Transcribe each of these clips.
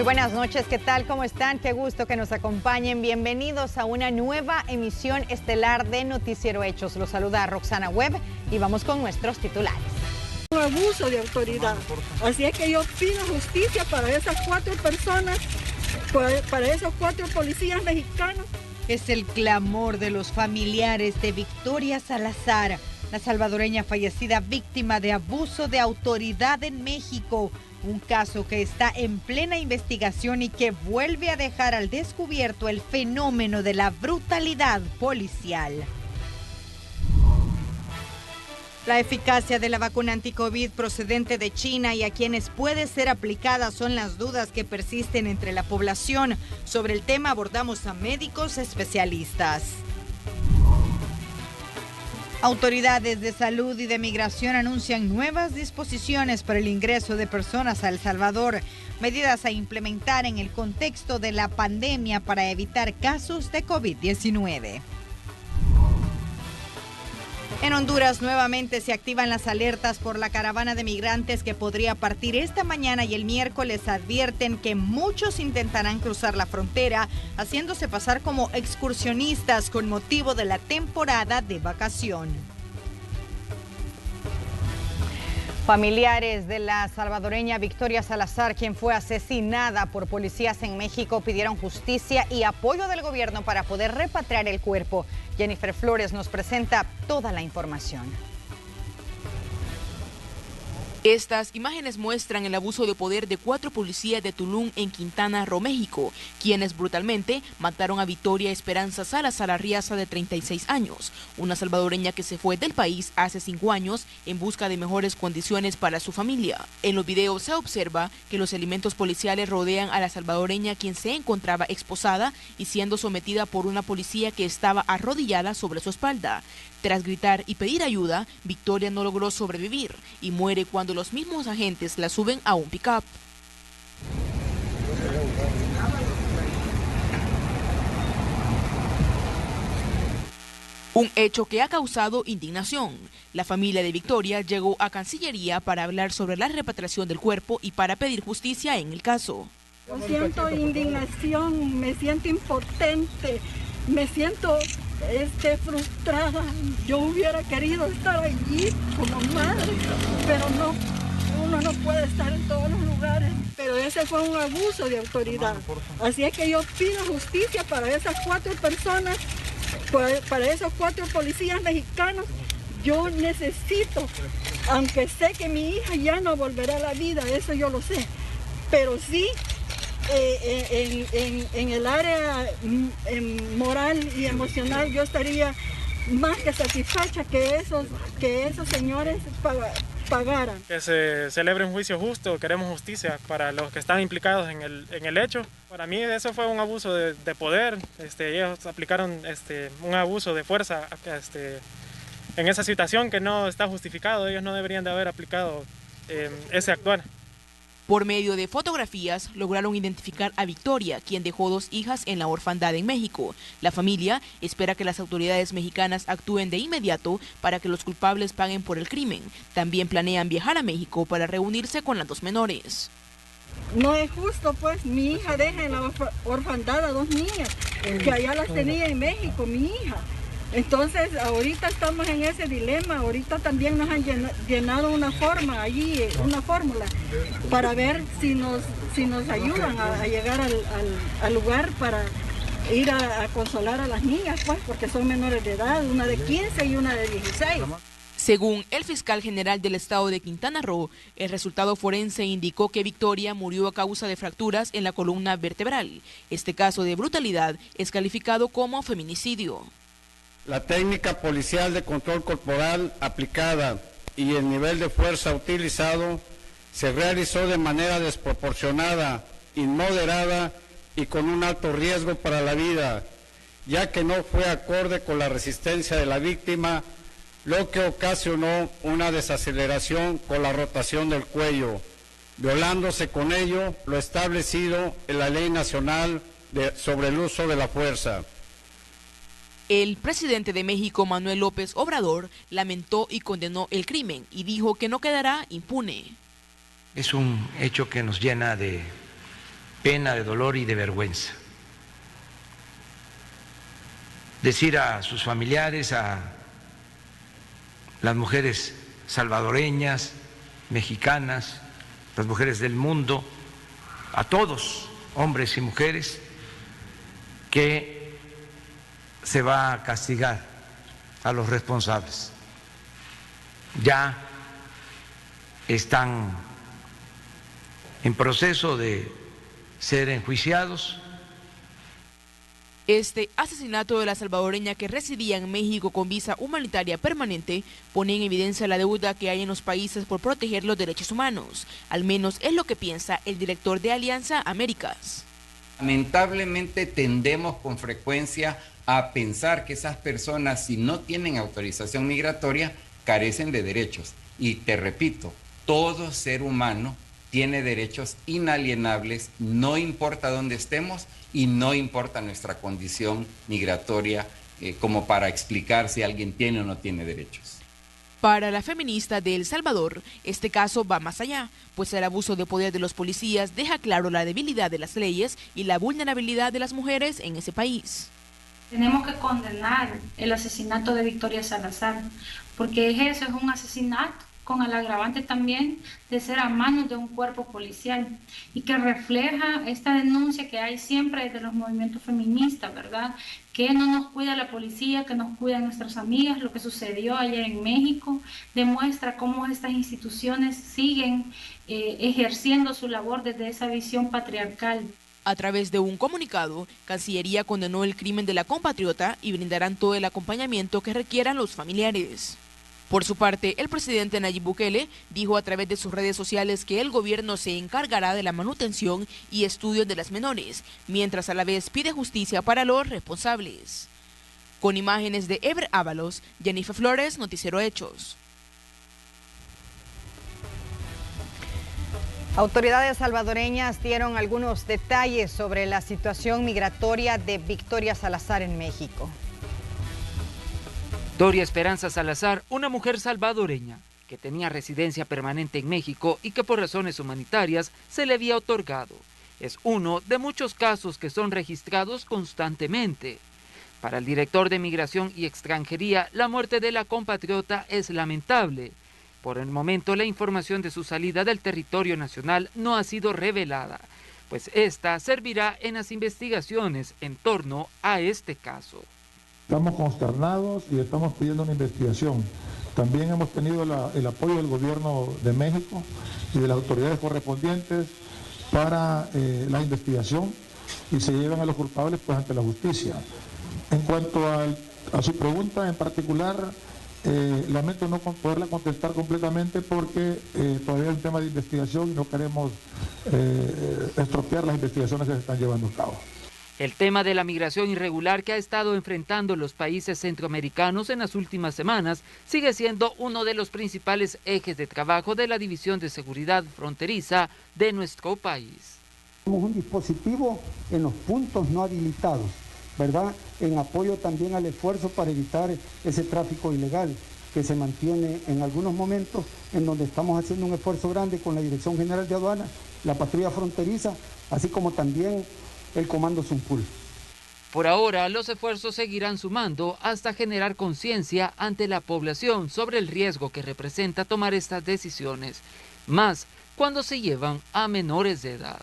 Muy buenas noches, ¿qué tal? ¿Cómo están? Qué gusto que nos acompañen. Bienvenidos a una nueva emisión estelar de Noticiero Hechos. Los saluda Roxana Webb y vamos con nuestros titulares. Un abuso de autoridad. Así es que yo pido justicia para esas 4 personas, para esos 4 policías mexicanos. Es el clamor de los familiares de Victoria Salazar, la salvadoreña fallecida víctima de abuso de autoridad en México. Un caso que está en plena investigación y que vuelve a dejar al descubierto el fenómeno de la brutalidad policial. La eficacia de la vacuna anti-COVID procedente de China y a quienes puede ser aplicada son las dudas que persisten entre la población. Sobre el tema abordamos a médicos especialistas. Autoridades de salud y de migración anuncian nuevas disposiciones para el ingreso de personas a El Salvador, medidas a implementar en el contexto de la pandemia para evitar casos de COVID-19. En Honduras nuevamente se activan las alertas por la caravana de migrantes que podría partir esta mañana y el miércoles advierten que muchos intentarán cruzar la frontera haciéndose pasar como excursionistas con motivo de la temporada de vacación. Familiares de la salvadoreña Victoria Salazar, quien fue asesinada por policías en México, pidieron justicia y apoyo del gobierno para poder repatriar el cuerpo. Jennifer Flores nos presenta toda la información. Estas imágenes muestran el abuso de poder de 4 policías de Tulum en Quintana Roo, México, quienes brutalmente mataron a Victoria Esperanza Salazar Arriaza, de 36 años, una salvadoreña que se fue del país hace 5 años en busca de mejores condiciones para su familia. En los videos se observa que los elementos policiales rodean a la salvadoreña, quien se encontraba esposada y siendo sometida por una policía que estaba arrodillada sobre su espalda. Tras gritar y pedir ayuda, Victoria no logró sobrevivir y muere cuando los mismos agentes la suben a un pick-up. Un hecho que ha causado indignación. La familia de Victoria llegó a Cancillería para hablar sobre la repatriación del cuerpo y para pedir justicia en el caso. Yo siento indignación, me siento impotente, me siento frustrada. Yo hubiera querido estar allí como madre, pero no, uno no puede estar en todos los lugares. Pero ese fue un abuso de autoridad. Así es que yo pido justicia para esas 4 personas, para esos 4 policías mexicanos. Yo necesito, aunque sé que mi hija ya no volverá a la vida, eso yo lo sé, pero sí en el área moral y emocional yo estaría más que satisfecha que esos señores pagaran. Que se celebre un juicio justo, queremos justicia para los que están implicados en el hecho. Para mí eso fue un abuso de poder, ellos aplicaron un abuso de fuerza en esa situación que no está justificado, ellos no deberían de haber aplicado ese actuar. Por medio de fotografías lograron identificar a Victoria, quien dejó 2 hijas en la orfandad en México. La familia espera que las autoridades mexicanas actúen de inmediato para que los culpables paguen por el crimen. También planean viajar a México para reunirse con las 2 menores. No es justo, pues, mi hija deja en la orfandad a 2 niñas, que allá las tenía en México, mi hija. Entonces, ahorita estamos en ese dilema, ahorita también nos han llenado una forma allí, una fórmula, para ver si nos ayudan a llegar al lugar para ir a consolar a las niñas, pues, porque son menores de edad, una de 15 y una de 16. Según el fiscal general del estado de Quintana Roo, el resultado forense indicó que Victoria murió a causa de fracturas en la columna vertebral. Este caso de brutalidad es calificado como feminicidio. La técnica policial de control corporal aplicada y el nivel de fuerza utilizado se realizó de manera desproporcionada, inmoderada y con un alto riesgo para la vida, ya que no fue acorde con la resistencia de la víctima, lo que ocasionó una desaceleración con la rotación del cuello, violándose con ello lo establecido en la Ley Nacional sobre el uso de la fuerza. El presidente de México, Manuel López Obrador, lamentó y condenó el crimen y dijo que no quedará impune. Es un hecho que nos llena de pena, de dolor y de vergüenza. Decir a sus familiares, a las mujeres salvadoreñas, mexicanas, las mujeres del mundo, a todos, hombres y mujeres, que se va a castigar a los responsables. Ya están en proceso de ser enjuiciados. Este asesinato de la salvadoreña que residía en México con visa humanitaria permanente pone en evidencia la deuda que hay en los países por proteger los derechos humanos. Al menos es lo que piensa el director de Alianza Américas. Lamentablemente tendemos con frecuencia a pensar que esas personas, si no tienen autorización migratoria, carecen de derechos. Y te repito, todo ser humano tiene derechos inalienables, no importa dónde estemos y no importa nuestra condición migratoria como para explicar si alguien tiene o no tiene derechos. Para la feminista de El Salvador, este caso va más allá, pues el abuso de poder de los policías deja claro la debilidad de las leyes y la vulnerabilidad de las mujeres en ese país. Tenemos que condenar el asesinato de Victoria Salazar, porque eso, es un asesinato con el agravante también de ser a manos de un cuerpo policial y que refleja esta denuncia que hay siempre de los movimientos feministas, ¿verdad? Que no nos cuida la policía, que nos cuidan nuestras amigas. Lo que sucedió ayer en México demuestra cómo estas instituciones siguen ejerciendo su labor desde esa visión patriarcal. A través de un comunicado, Cancillería condenó el crimen de la compatriota y brindarán todo el acompañamiento que requieran los familiares. Por su parte, el presidente Nayib Bukele dijo a través de sus redes sociales que el gobierno se encargará de la manutención y estudios de las menores, mientras a la vez pide justicia para los responsables. Con imágenes de Ever Ábalos, Jennifer Flores, Noticiero Hechos. Autoridades salvadoreñas dieron algunos detalles sobre la situación migratoria de Victoria Salazar en México. Victoria Esperanza Salazar, una mujer salvadoreña que tenía residencia permanente en México y que por razones humanitarias se le había otorgado. Es uno de muchos casos que son registrados constantemente. Para el director de Migración y Extranjería, la muerte de la compatriota es lamentable. Por el momento, la información de su salida del territorio nacional no ha sido revelada, pues esta servirá en las investigaciones en torno a este caso. Estamos consternados y estamos pidiendo una investigación. También hemos tenido el apoyo del gobierno de México y de las autoridades correspondientes para la investigación y se llevan a los culpables pues ante la justicia. En cuanto a su pregunta en particular, lamento no poderla contestar completamente porque todavía es un tema de investigación y no queremos estropear las investigaciones que se están llevando a cabo. El tema de la migración irregular que ha estado enfrentando los países centroamericanos en las últimas semanas sigue siendo uno de los principales ejes de trabajo de la División de Seguridad Fronteriza de nuestro país. Tenemos un dispositivo en los puntos no habilitados, ¿verdad? En apoyo también al esfuerzo para evitar ese tráfico ilegal que se mantiene en algunos momentos, en donde estamos haciendo un esfuerzo grande con la Dirección General de Aduanas, la Patrulla Fronteriza, así como también el Comando Zumpul. Por ahora, los esfuerzos seguirán sumando hasta generar conciencia ante la población sobre el riesgo que representa tomar estas decisiones, más cuando se llevan a menores de edad.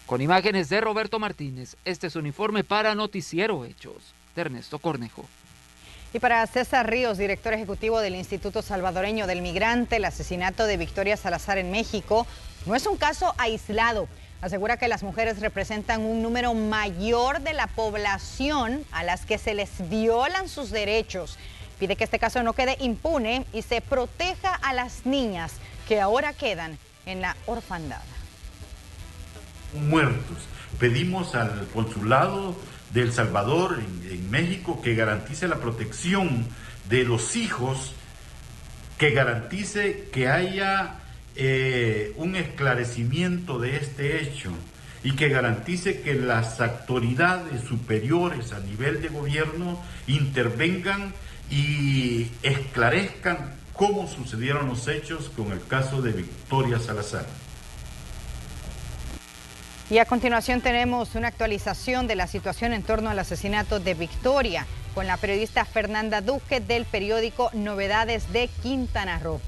Con imágenes de Roberto Martínez, este es un informe para Noticiero Hechos, de Ernesto Cornejo. Y para César Ríos, director ejecutivo del Instituto Salvadoreño del Migrante, el asesinato de Victoria Salazar en México no es un caso aislado. Asegura que las mujeres representan un número mayor de la población a las que se les violan sus derechos. Pide que este caso no quede impune y se proteja a las niñas que ahora quedan en la orfandad. Muertos. Pedimos al consulado de El Salvador en México que garantice la protección de los hijos, que garantice que haya un esclarecimiento de este hecho y que garantice que las autoridades superiores a nivel de gobierno intervengan y esclarezcan cómo sucedieron los hechos con el caso de Victoria Salazar. Y a continuación tenemos una actualización de la situación en torno al asesinato de Victoria con la periodista Fernanda Duque del periódico Novedades de Quintana Roo.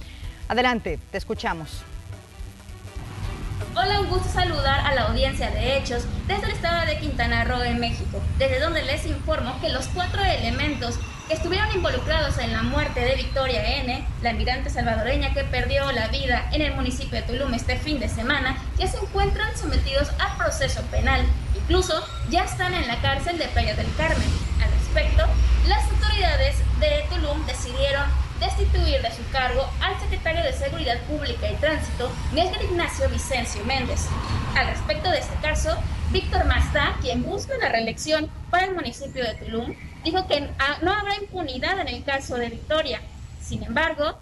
Adelante, te escuchamos. Hola, un gusto saludar a la audiencia de Hechos desde el estado de Quintana Roo en México, desde donde les informo que los 4 elementos que estuvieron involucrados en la muerte de Victoria N., la migrante salvadoreña que perdió la vida en el municipio de Tulum este fin de semana, ya se encuentran sometidos a proceso penal. Incluso ya están en la cárcel de Playa del Carmen. Al respecto, las autoridades de Tulum decidieron destituir de su cargo al secretario de Seguridad Pública y Tránsito, Miguel Ignacio Vicencio Méndez. Al respecto de este caso, Víctor Mastá, quien busca la reelección para el municipio de Tulum, dijo que no habrá impunidad en el caso de Victoria. Sin embargo,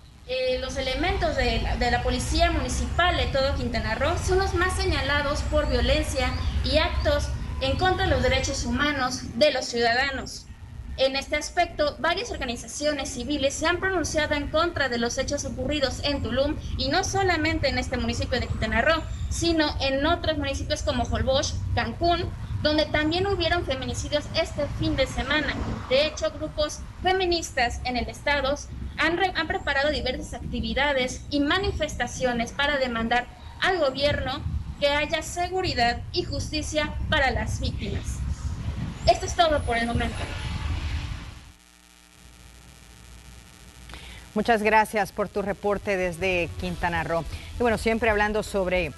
los elementos de la Policía Municipal de todo Quintana Roo son los más señalados por violencia y actos en contra de los derechos humanos de los ciudadanos. En este aspecto, varias organizaciones civiles se han pronunciado en contra de los hechos ocurridos en Tulum, y no solamente en este municipio de Quintana Roo, sino en otros municipios como Holbox, Cancún, donde también hubieron feminicidios este fin de semana. De hecho, grupos feministas en el estado han preparado diversas actividades y manifestaciones para demandar al gobierno que haya seguridad y justicia para las víctimas. Esto es todo por el momento. Muchas gracias por tu reporte desde Quintana Roo. Y bueno, siempre hablando sobre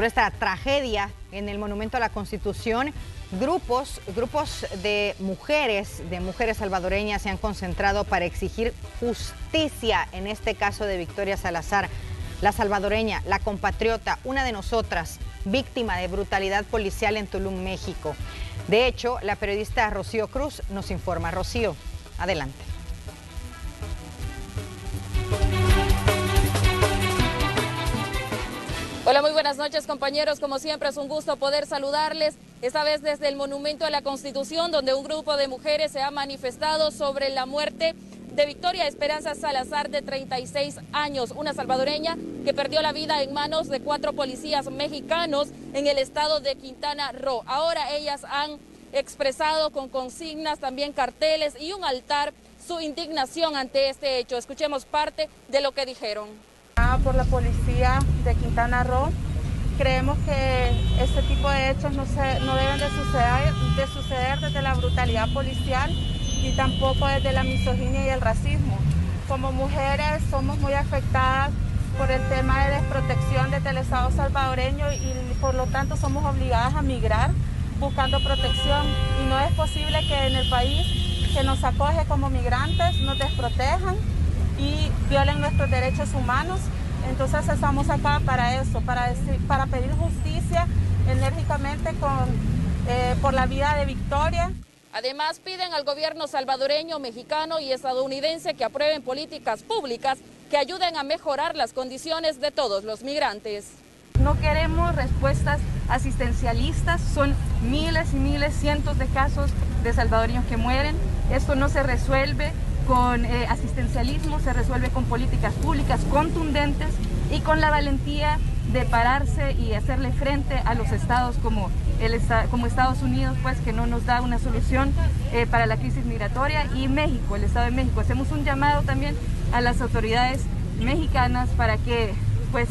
esta tragedia en el Monumento a la Constitución, grupos de mujeres salvadoreñas se han concentrado para exigir justicia en este caso de Victoria Salazar, la salvadoreña, la compatriota, una de nosotras, víctima de brutalidad policial en Tulum, México. De hecho, la periodista Rocío Cruz nos informa. Rocío, adelante. Hola, muy buenas noches, compañeros. Como siempre, es un gusto poder saludarles, esta vez desde el Monumento a la Constitución, donde un grupo de mujeres se ha manifestado sobre la muerte de Victoria Esperanza Salazar, de 36 años, una salvadoreña que perdió la vida en manos de 4 policías mexicanos en el estado de Quintana Roo. Ahora ellas han expresado con consignas, también carteles y un altar su indignación ante este hecho. Escuchemos parte de lo que dijeron. Por la policía de Quintana Roo, creemos que este tipo de hechos no deben de suceder desde la brutalidad policial y tampoco desde la misoginia y el racismo. Como mujeres somos muy afectadas por el tema de desprotección desde el Estado salvadoreño y por lo tanto somos obligadas a migrar buscando protección, y no es posible que en el país que nos acoge como migrantes nos desprotejan y violen nuestros derechos humanos. Entonces estamos acá para eso, para pedir justicia enérgicamente por la vida de Victoria. Además, piden al gobierno salvadoreño, mexicano y estadounidense que aprueben políticas públicas que ayuden a mejorar las condiciones de todos los migrantes. No queremos respuestas asistencialistas, son miles y miles, cientos de casos de salvadoreños que mueren. Esto no se resuelve con asistencialismo, se resuelve con políticas públicas contundentes y con la valentía de pararse y hacerle frente a los estados como Estados Unidos, pues, que no nos da una solución para la crisis migratoria, y México, el Estado de México. Hacemos un llamado también a las autoridades mexicanas para que, pues,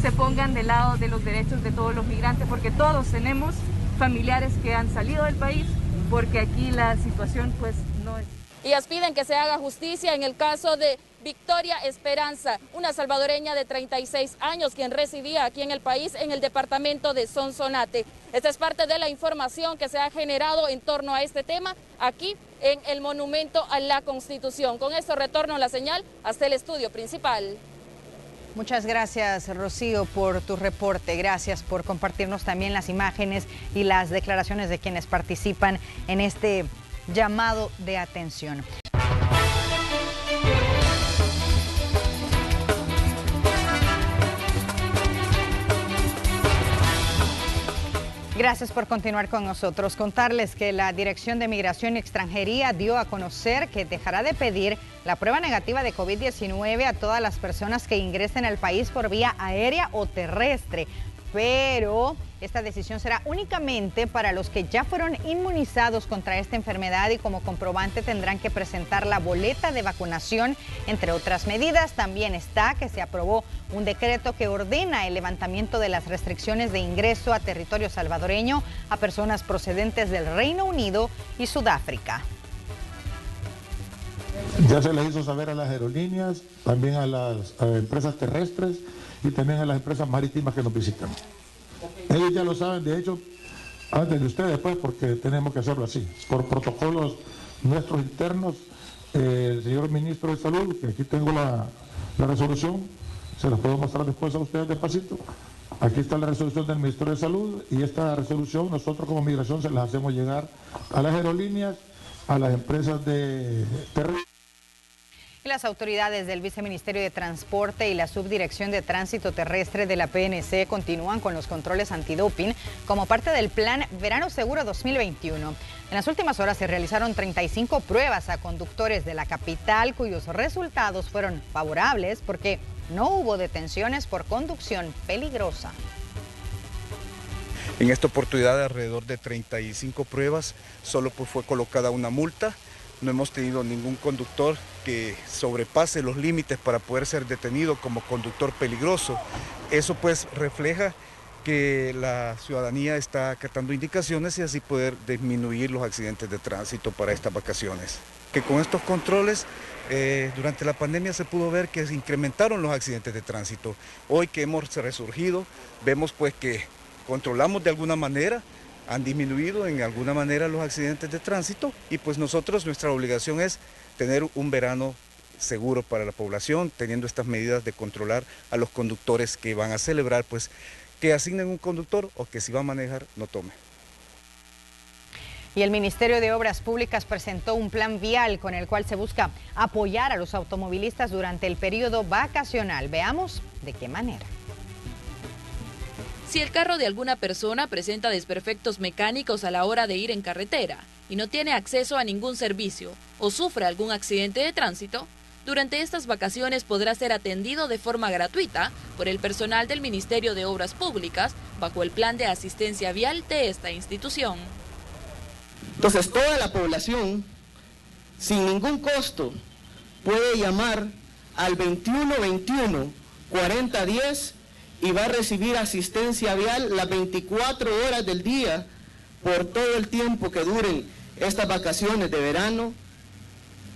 se pongan del lado de los derechos de todos los migrantes, porque todos tenemos familiares que han salido del país, porque aquí la situación, pues, no es. Ellas piden que se haga justicia en el caso de Victoria Esperanza, una salvadoreña de 36 años quien residía aquí en el país, en el departamento de Sonsonate. Esta es parte de la información que se ha generado en torno a este tema aquí en el Monumento a la Constitución. Con esto retorno la señal hasta el estudio principal. Muchas gracias, Rocío, por tu reporte. Gracias por compartirnos también las imágenes y las declaraciones de quienes participan en este llamado de atención. Gracias por continuar con nosotros. Contarles que la Dirección de Migración y Extranjería dio a conocer que dejará de pedir la prueba negativa de COVID-19 a todas las personas que ingresen al país por vía aérea o terrestre. pero esta decisión será únicamente para los que ya fueron inmunizados contra esta enfermedad y como comprobante tendrán que presentar la boleta de vacunación, entre otras medidas. También está que se aprobó un decreto que ordena el levantamiento de las restricciones de ingreso a territorio salvadoreño a personas procedentes del Reino Unido y Sudáfrica. Ya se les hizo saber a las aerolíneas, también a las empresas terrestres y también a las empresas marítimas que nos visitan. Ellos ya lo saben, de hecho, antes de ustedes, pues, porque tenemos que hacerlo así. Por protocolos nuestros internos, el señor ministro de Salud, que aquí tengo la resolución, se las puedo mostrar después a ustedes despacito. Aquí está la resolución del Ministerio de Salud y esta resolución nosotros como Migración se las hacemos llegar a las aerolíneas, a las empresas de terrestres. Las autoridades del Viceministerio de Transporte y la Subdirección de Tránsito Terrestre de la PNC continúan con los controles antidoping como parte del Plan Verano Seguro 2021. En las últimas horas se realizaron 35 pruebas a conductores de la capital cuyos resultados fueron favorables porque no hubo detenciones por conducción peligrosa. En esta oportunidad, alrededor de 35 pruebas, solo fue colocada una multa. No hemos tenido ningún conductor que sobrepase los límites para poder ser detenido como conductor peligroso. Eso pues refleja que la ciudadanía está acatando indicaciones y así poder disminuir los accidentes de tránsito para estas vacaciones. Que con estos controles durante la pandemia se pudo ver que se incrementaron los accidentes de tránsito. Hoy que hemos resurgido, vemos pues que controlamos de alguna manera, han disminuido en alguna manera los accidentes de tránsito y pues nuestra obligación es tener un verano seguro para la población, teniendo estas medidas de controlar a los conductores que van a celebrar, pues que asignen un conductor o que si va a manejar no tome. Y el Ministerio de Obras Públicas presentó un plan vial con el cual se busca apoyar a los automovilistas durante el periodo vacacional. Veamos de qué manera. Si el carro de alguna persona presenta desperfectos mecánicos a la hora de ir en carretera y no tiene acceso a ningún servicio o sufre algún accidente de tránsito, durante estas vacaciones podrá ser atendido de forma gratuita por el personal del Ministerio de Obras Públicas bajo el plan de asistencia vial de esta institución. Entonces, toda la población, sin ningún costo, puede llamar al 2121 4010 y va a recibir asistencia vial las 24 horas del día por todo el tiempo que duren estas vacaciones de verano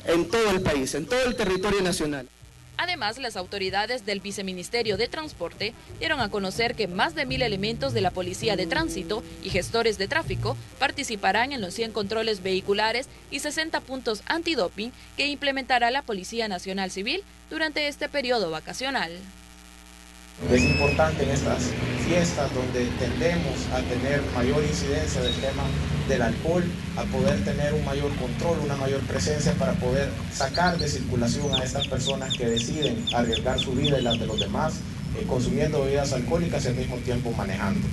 en todo el país, en todo el territorio nacional. Además, las autoridades del Viceministerio de Transporte dieron a conocer que más de 1000 elementos de la Policía de Tránsito y gestores de tráfico participarán en los 100 controles vehiculares y 60 puntos antidoping que implementará la Policía Nacional Civil durante este periodo vacacional. Es importante en estas fiestas donde tendemos a tener mayor incidencia del tema del alcohol, a poder tener un mayor control, una mayor presencia para poder sacar de circulación a estas personas que deciden arriesgar su vida y las de los demás, consumiendo bebidas alcohólicas y al mismo tiempo manejando.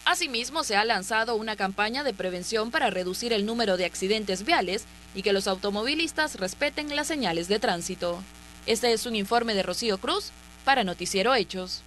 Asimismo, se ha lanzado una campaña de prevención para reducir el número de accidentes viales y que los automovilistas respeten las señales de tránsito. Este es un informe de Rocío Cruz para Noticiero Hechos.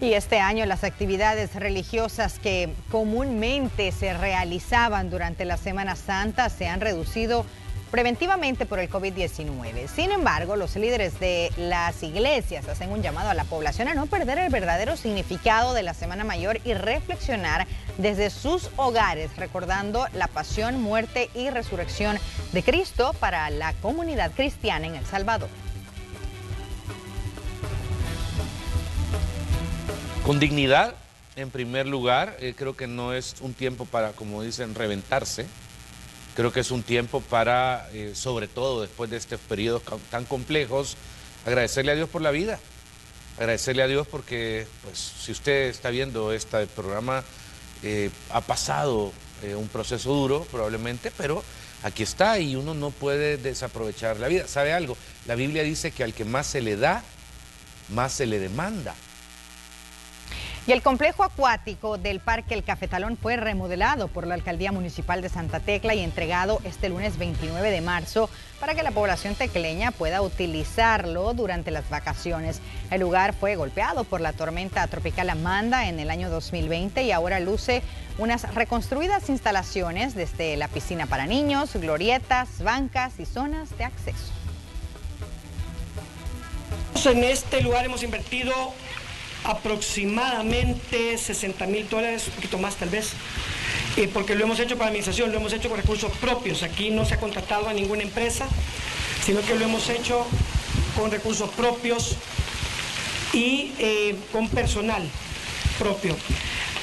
Y este año las actividades religiosas que comúnmente se realizaban durante la Semana Santa se han reducido preventivamente por el COVID-19. Sin embargo, los líderes de las iglesias hacen un llamado a la población a no perder el verdadero significado de la Semana Mayor y reflexionar desde sus hogares, recordando la pasión, muerte y resurrección de Cristo para la comunidad cristiana en El Salvador. Con dignidad, en primer lugar, creo que no es un tiempo para, como dicen, reventarse. Creo que es un tiempo para, sobre todo después de estos periodos tan complejos, agradecerle a Dios por la vida. Agradecerle a Dios porque, pues, si usted está viendo este programa, ha pasado un proceso duro probablemente, pero aquí está y uno no puede desaprovechar la vida. ¿Sabe algo? La Biblia dice que al que más se le da, más se le demanda. Y el complejo acuático del Parque El Cafetalón fue remodelado por la Alcaldía Municipal de Santa Tecla y entregado este lunes 29 de marzo para que la población tecleña pueda utilizarlo durante las vacaciones. El lugar fue golpeado por la tormenta tropical Amanda en el año 2020 y ahora luce unas reconstruidas instalaciones desde la piscina para niños, glorietas, bancas y zonas de acceso. En este lugar hemos invertido aproximadamente $60,000, un poquito más tal vez, porque lo hemos hecho con administración, lo hemos hecho con recursos propios. Aquí no se ha contratado a ninguna empresa, sino que lo hemos hecho con recursos propios y con personal propio.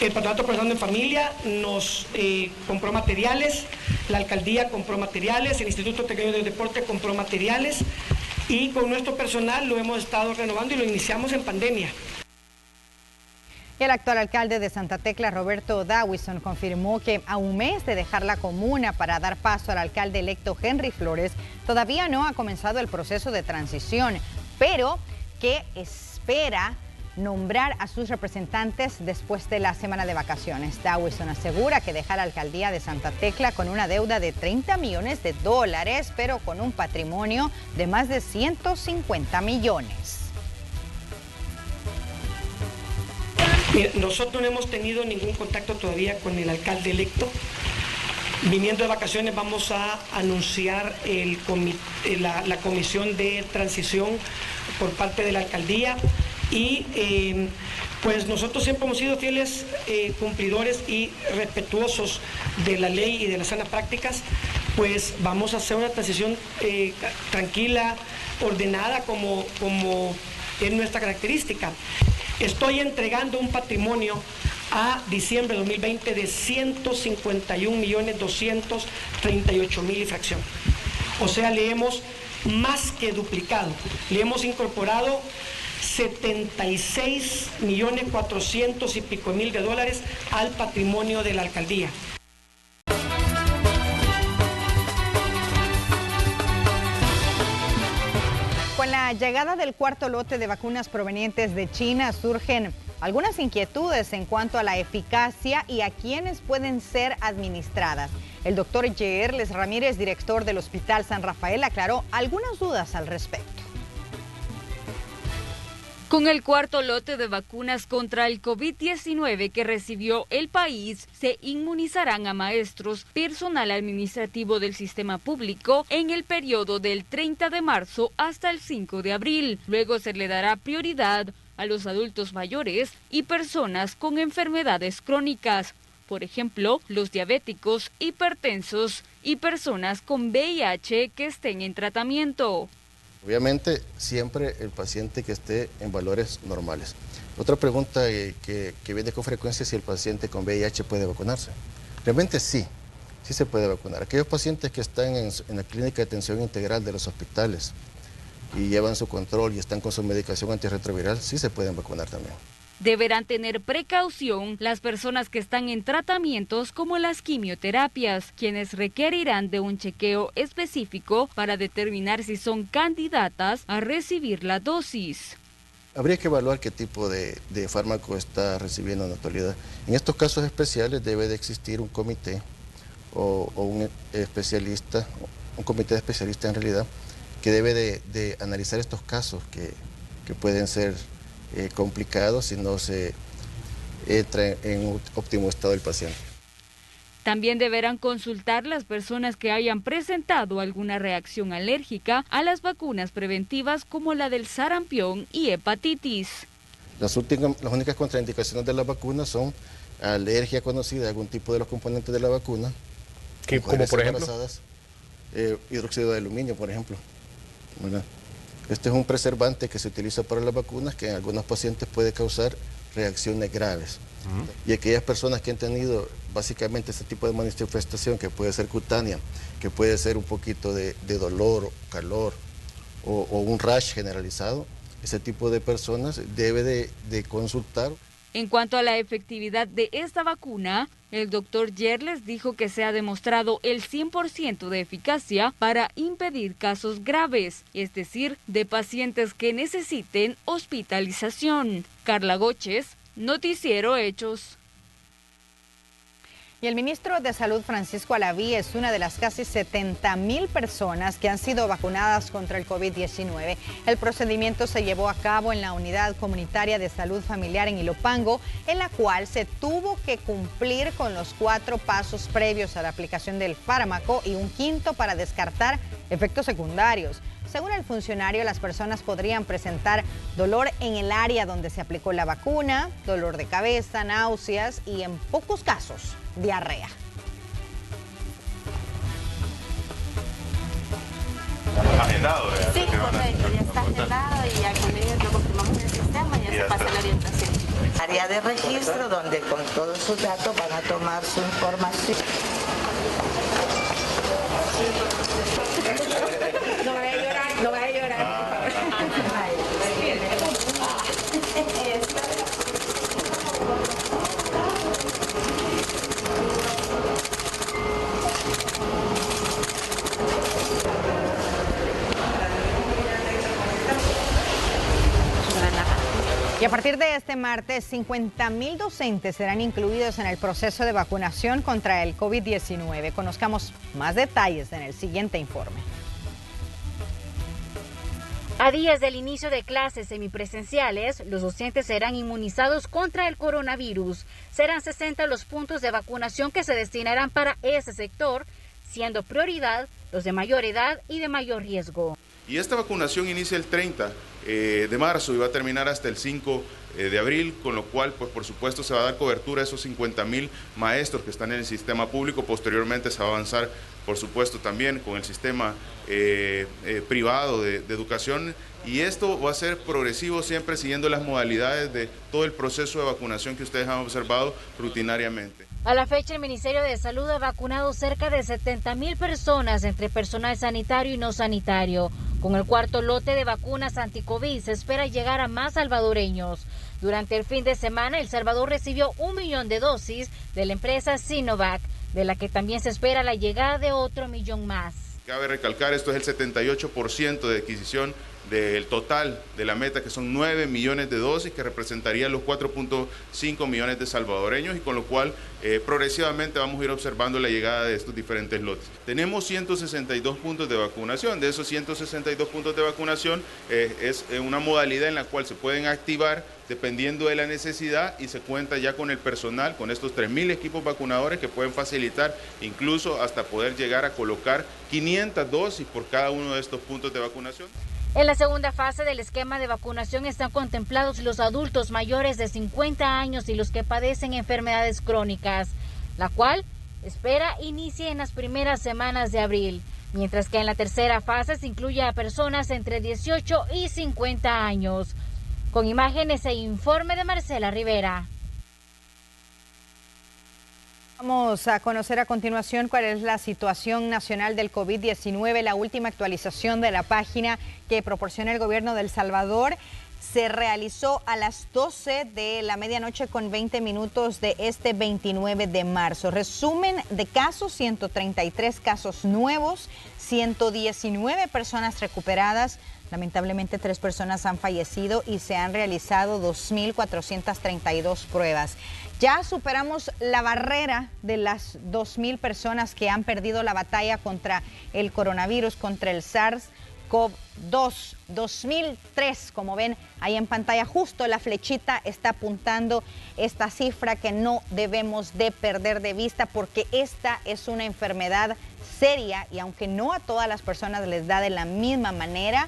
El Patronato Pensando en Familia nos compró materiales, la Alcaldía compró materiales, el Instituto Tecleño del Deporte compró materiales y con nuestro personal lo hemos estado renovando y lo iniciamos en pandemia. Y el actual alcalde de Santa Tecla, Roberto Dawison, confirmó que a un mes de dejar la comuna para dar paso al alcalde electo Henry Flores, todavía no ha comenzado el proceso de transición, pero que espera nombrar a sus representantes después de la semana de vacaciones. Dawison asegura que deja la alcaldía de Santa Tecla con una deuda de $30 millones, pero con un patrimonio de más de 150 millones. Mira, nosotros no hemos tenido ningún contacto todavía con el alcalde electo. Viniendo de vacaciones vamos a anunciar la comisión de transición por parte de la alcaldía y pues nosotros siempre hemos sido fieles cumplidores y respetuosos de la ley y de las sanas prácticas, pues vamos a hacer una transición tranquila, ordenada como es nuestra característica. Estoy entregando un patrimonio a diciembre de 2020 de 151.238.000 y fracción. O sea, le hemos más que duplicado. Le hemos incorporado 76.400.000 y pico de dólares al patrimonio de la alcaldía. Con la llegada del cuarto lote de vacunas provenientes de China surgen algunas inquietudes en cuanto a la eficacia y a quiénes pueden ser administradas. El doctor Yerles Ramírez, director del Hospital San Rafael, aclaró algunas dudas al respecto. Con el cuarto lote de vacunas contra el COVID-19 que recibió el país, se inmunizarán a maestros, personal administrativo del sistema público en el periodo del 30 de marzo hasta el 5 de abril. Luego se le dará prioridad a los adultos mayores y personas con enfermedades crónicas. Por ejemplo, los diabéticos, hipertensos y personas con VIH que estén en tratamiento. Obviamente, siempre el paciente que esté en valores normales. Otra pregunta que viene con frecuencia es si el paciente con VIH puede vacunarse. Realmente sí se puede vacunar. Aquellos pacientes que están en la clínica de atención integral de los hospitales y llevan su control y están con su medicación antirretroviral, sí se pueden vacunar también. Deberán tener precaución las personas que están en tratamientos como las quimioterapias, quienes requerirán de un chequeo específico para determinar si son candidatas a recibir la dosis. Habría que evaluar qué tipo de fármaco está recibiendo en la actualidad. En estos casos especiales debe de existir un comité o un especialista, un comité de especialistas en realidad, que debe de analizar estos casos que pueden ser complicados si no se entra en un óptimo estado del paciente. También deberán consultar las personas que hayan presentado alguna reacción alérgica a las vacunas preventivas como la del sarampión y hepatitis. Las únicas contraindicaciones de las vacunas son alergia conocida a algún tipo de los componentes de la vacuna, como por ejemplo hidróxido de aluminio, por ejemplo, ¿verdad? Este es un preservante que se utiliza para las vacunas que en algunos pacientes puede causar reacciones graves. Y aquellas personas que han tenido básicamente este tipo de manifestación, que puede ser cutánea, que puede ser un poquito de dolor, calor o un rash generalizado, ese tipo de personas debe de consultar. En cuanto a la efectividad de esta vacuna, el doctor Yerles dijo que se ha demostrado el 100% de eficacia para impedir casos graves, es decir, de pacientes que necesiten hospitalización. Carla Goches, Noticiero Hechos. Y el ministro de Salud, Francisco Alaví, es una de las casi 70,000 personas que han sido vacunadas contra el COVID-19. El procedimiento se llevó a cabo en la Unidad Comunitaria de Salud Familiar en Ilopango, en la cual se tuvo que cumplir con los 4 pasos previos a la aplicación del fármaco y un quinto para descartar efectos secundarios. Según el funcionario, las personas podrían presentar dolor en el área donde se aplicó la vacuna, dolor de cabeza, náuseas y, en pocos casos, diarrea. Agendado, ¿verdad? Sí, correcto, ya está agendado y ya con ellos lo confirmamos en el sistema y ya se pasa la orientación. Área de registro donde con todos sus datos van a tomar su información. No vaya a llorar, no vaya a llorar. Y a partir de este martes, 50,000 docentes serán incluidos en el proceso de vacunación contra el COVID-19. Conozcamos más detalles en el siguiente informe. A días del inicio de clases semipresenciales, los docentes serán inmunizados contra el coronavirus. Serán 60 los puntos de vacunación que se destinarán para ese sector, siendo prioridad los de mayor edad y de mayor riesgo. Y esta vacunación inicia el 30 de marzo y va a terminar hasta el 5 de abril, con lo cual, pues por supuesto, se va a dar cobertura a esos 50,000 maestros que están en el sistema público. Posteriormente se va a avanzar, por supuesto, también con el sistema privado de educación, y esto va a ser progresivo, siempre siguiendo las modalidades de todo el proceso de vacunación que ustedes han observado rutinariamente. A la fecha, el Ministerio de Salud ha vacunado cerca de 70,000 personas entre personal sanitario y no sanitario. Con el cuarto lote de vacunas anti-COVID se espera llegar a más salvadoreños. Durante el fin de semana, El Salvador recibió 1 millón de dosis de la empresa Sinovac, de la que también se espera la llegada de otro millón más. Cabe recalcar, esto es el 78% de adquisición del total de la meta, que son 9 millones de dosis, que representarían los 4.5 millones de salvadoreños, y con lo cual progresivamente vamos a ir observando la llegada de estos diferentes lotes. Tenemos 162 puntos de vacunación. De esos 162 puntos de vacunación es una modalidad en la cual se pueden activar dependiendo de la necesidad, y se cuenta ya con el personal, con estos 3,000 equipos vacunadores que pueden facilitar incluso hasta poder llegar a colocar 500 dosis por cada uno de estos puntos de vacunación. En la segunda fase del esquema de vacunación están contemplados los adultos mayores de 50 años y los que padecen enfermedades crónicas, la cual espera inicie en las primeras semanas de abril, mientras que en la tercera fase se incluye a personas entre 18 y 50 años. Con imágenes e informe de Marcela Rivera. Vamos a conocer a continuación cuál es la situación nacional del COVID-19. La última actualización de la página que proporciona el gobierno de El Salvador se realizó a las 12 de la medianoche con 20 minutos de este 29 de marzo. Resumen de casos: 133 casos nuevos, 119 personas recuperadas. Lamentablemente 3 personas han fallecido y se han realizado 2.432 pruebas. Ya superamos la barrera de las 2.000 personas que han perdido la batalla contra el coronavirus, contra el SARS-CoV-2. 2003, como ven ahí en pantalla, justo la flechita está apuntando esta cifra que no debemos de perder de vista, porque esta es una enfermedad seria y aunque no a todas las personas les da de la misma manera,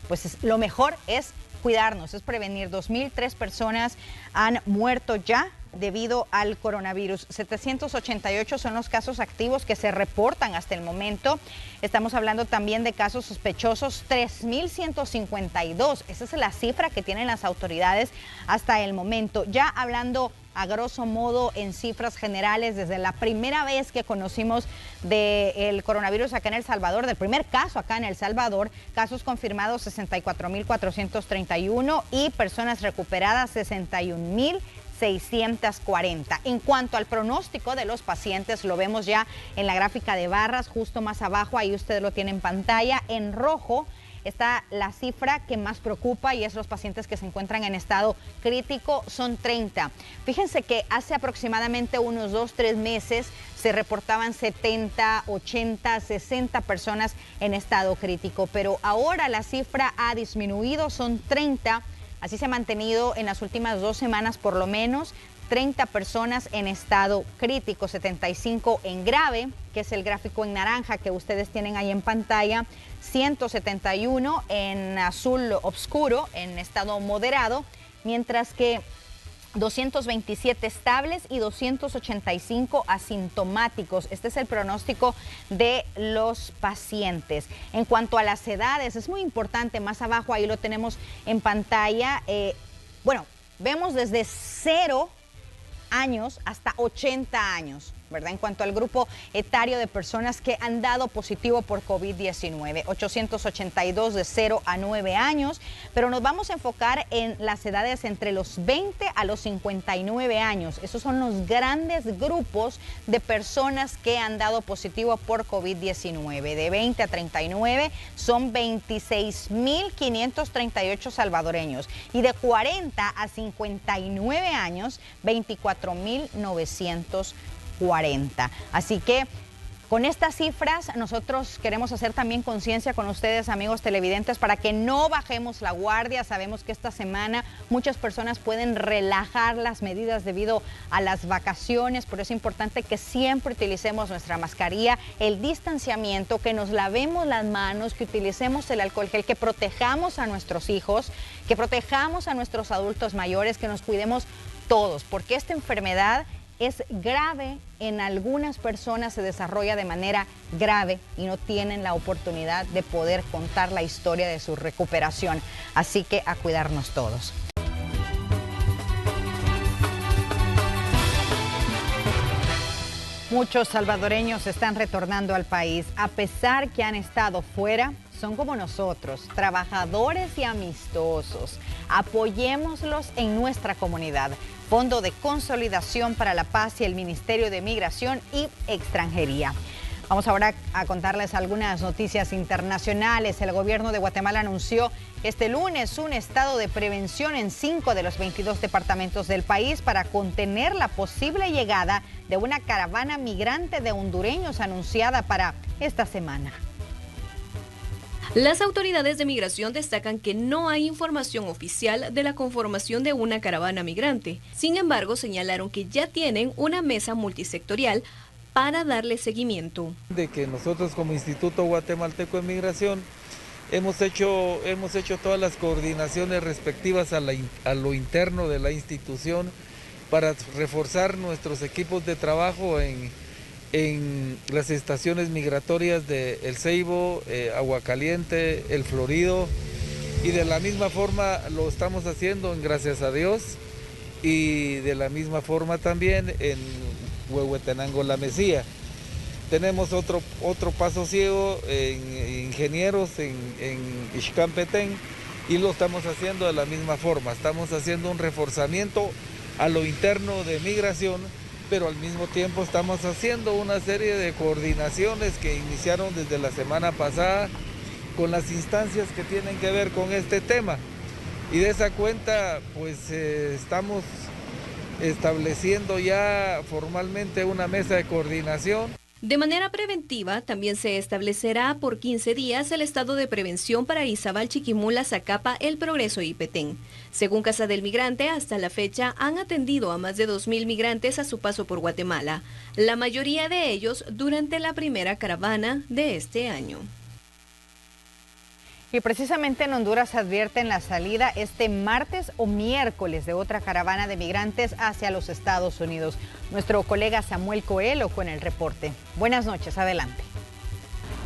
pues lo mejor es cuidarnos, es prevenir. 2.003 personas han muerto ya debido al coronavirus. 788 son los casos activos que se reportan hasta el momento. Estamos hablando también de casos sospechosos, 3.152. Esa es la cifra que tienen las autoridades hasta el momento. Ya hablando a grosso modo en cifras generales, desde la primera vez que conocimos del coronavirus acá en El Salvador, del primer caso acá en El Salvador, casos confirmados 64.431 y personas recuperadas 61.640. En cuanto al pronóstico de los pacientes, lo vemos ya en la gráfica de barras, justo más abajo, ahí usted lo tiene en pantalla, en rojo. está la cifra que más preocupa y es los pacientes que se encuentran en estado crítico, son 30. Fíjense que hace aproximadamente unos 2-3 meses se reportaban 70, 80, 60 personas en estado crítico, pero ahora la cifra ha disminuido, son 30. Así se ha mantenido en las últimas 2 semanas por lo menos. 30 personas en estado crítico, 75 en grave, que es el gráfico en naranja que ustedes tienen ahí en pantalla, 171 en azul oscuro, en estado moderado, mientras que 227 estables y 285 asintomáticos. Este es el pronóstico de los pacientes. En cuanto a las edades, es muy importante, más abajo ahí lo tenemos en pantalla. Bueno, vemos desde 0 años hasta 80 años, ¿verdad? En cuanto al grupo etario de personas que han dado positivo por COVID-19, 882 de 0 a 9 años, pero nos vamos a enfocar en las edades entre los 20 a los 59 años. Esos son los grandes grupos de personas que han dado positivo por COVID-19. De 20 a 39 son 26.538 salvadoreños y de 40 a 59 años, 24.940. Así que con estas cifras nosotros queremos hacer también conciencia con ustedes, amigos televidentes, para que no bajemos la guardia. Sabemos que esta semana muchas personas pueden relajar las medidas debido a las vacaciones, pero es importante que siempre utilicemos nuestra mascarilla, el distanciamiento, que nos lavemos las manos, que utilicemos el alcohol gel, que protejamos a nuestros hijos, que protejamos a nuestros adultos mayores, que nos cuidemos todos, porque esta enfermedad es grave. En algunas personas se desarrolla de manera grave y no tienen la oportunidad de poder contar la historia de su recuperación. Así que a cuidarnos todos. Muchos salvadoreños están retornando al país. A pesar que han estado fuera, son como nosotros, trabajadores y amistosos. Apoyémoslos en nuestra comunidad. Fondo de Consolidación para la Paz y el Ministerio de Migración y Extranjería. Vamos ahora a contarles algunas noticias internacionales. El gobierno de Guatemala anunció este lunes un estado de prevención en 5 de los 22 departamentos del país para contener la posible llegada de una caravana migrante de hondureños anunciada para esta semana. Las autoridades de migración destacan que no hay información oficial de la conformación de una caravana migrante. Sin embargo, señalaron que ya tienen una mesa multisectorial para darle seguimiento. De que nosotros como Instituto Guatemalteco de Migración hemos hecho todas las coordinaciones respectivas a lo interno de la institución para reforzar nuestros equipos de trabajo en las estaciones migratorias de El Ceibo, Aguacaliente, El Florido, y de la misma forma lo estamos haciendo en Gracias a Dios, y de la misma forma también en Huehuetenango La Mesía. Tenemos otro paso ciego en Ingenieros en Ixcampetén, y lo estamos haciendo de la misma forma. Estamos haciendo un reforzamiento a lo interno de migración, pero al mismo tiempo estamos haciendo una serie de coordinaciones que iniciaron desde la semana pasada con las instancias que tienen que ver con este tema. Y de esa cuenta, pues estamos estableciendo ya formalmente una mesa de coordinación. De manera preventiva, también se establecerá por 15 días el estado de prevención para Izabal, Chiquimula, Zacapa, El Progreso y Petén. Según Casa del Migrante, hasta la fecha han atendido a más de 2.000 migrantes a su paso por Guatemala, la mayoría de ellos durante la primera caravana de este año. Y precisamente en Honduras advierten la salida este martes o miércoles de otra caravana de migrantes hacia los Estados Unidos. Nuestro colega Samuel Coelho con el reporte. Buenas noches, adelante.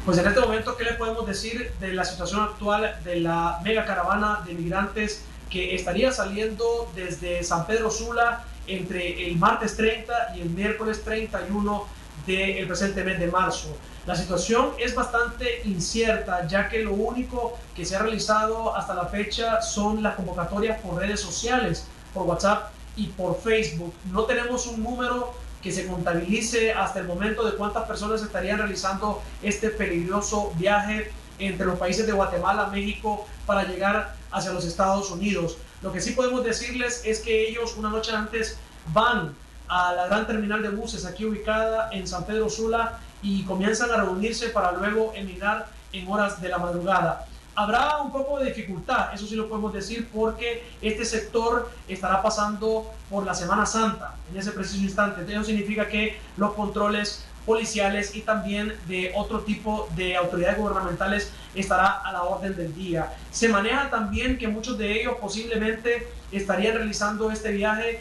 Pues en este momento, ¿qué le podemos decir de la situación actual de la mega caravana de migrantes que estaría saliendo desde San Pedro Sula entre el martes 30 y el miércoles 31 del presente mes de marzo? La situación es bastante incierta, ya que lo único que se ha realizado hasta la fecha son las convocatorias por redes sociales, por WhatsApp y por Facebook. No tenemos un número que se contabilice hasta el momento de cuántas personas estarían realizando este peligroso viaje entre los países de Guatemala, México, para llegar hacia los Estados Unidos. Lo que sí podemos decirles es que ellos una noche antes van a la gran terminal de buses aquí ubicada en San Pedro Sula y comienzan a reunirse para luego emigrar en horas de la madrugada. Habrá un poco de dificultad, eso sí lo podemos decir, porque este sector estará pasando por la Semana Santa en ese preciso instante. Eso significa que los controles policiales y también de otro tipo de autoridades gubernamentales estará a la orden del día. Se maneja también que muchos de ellos posiblemente estarían realizando este viaje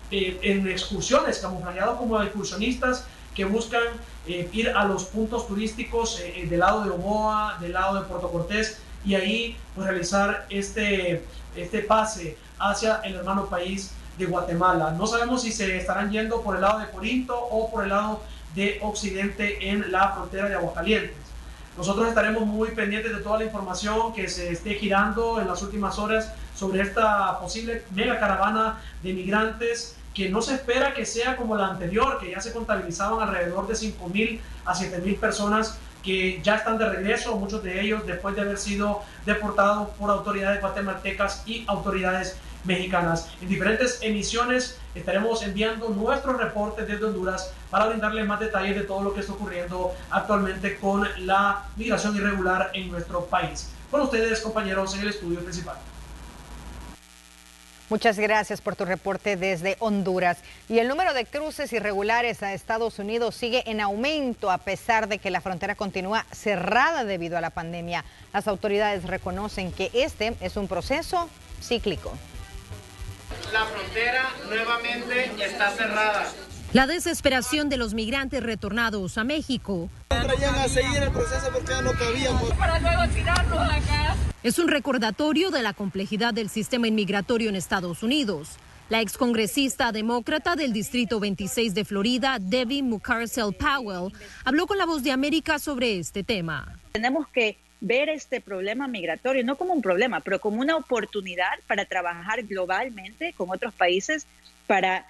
en excursiones, camuflajeados como excursionistas que buscan ir a los puntos turísticos del lado de Omoa, del lado de Puerto Cortés, y ahí pues realizar este pase hacia el hermano país de Guatemala. No sabemos si se estarán yendo por el lado de Corinto o por el lado de Occidente en la frontera de Aguascalientes. Nosotros estaremos muy pendientes de toda la información que se esté girando en las últimas horas sobre esta posible mega caravana de migrantes, que no se espera que sea como la anterior, que ya se contabilizaban alrededor de 5.000 a 7.000 personas que ya están de regreso, muchos de ellos después de haber sido deportados por autoridades guatemaltecas y autoridades mexicanas. En diferentes emisiones estaremos enviando nuestros reportes desde Honduras para brindarles más detalles de todo lo que está ocurriendo actualmente con la migración irregular en nuestro país. Con ustedes, compañeros, en el estudio principal. Muchas gracias por tu reporte desde Honduras. Y el número de cruces irregulares a Estados Unidos sigue en aumento a pesar de que la frontera continúa cerrada debido a la pandemia. Las autoridades reconocen que este es un proceso cíclico. La frontera nuevamente está cerrada. La desesperación de los migrantes retornados a México. Traían a seguir el proceso porque ya no cabíamos. Para luego tirarnos acá. Es un recordatorio de la complejidad del sistema inmigratorio en Estados Unidos. La excongresista demócrata del Distrito 26 de Florida, Debbie Mucarsel Powell, habló con La Voz de América sobre este tema. Tenemos que ver este problema migratorio no como un problema, pero como una oportunidad para trabajar globalmente con otros países para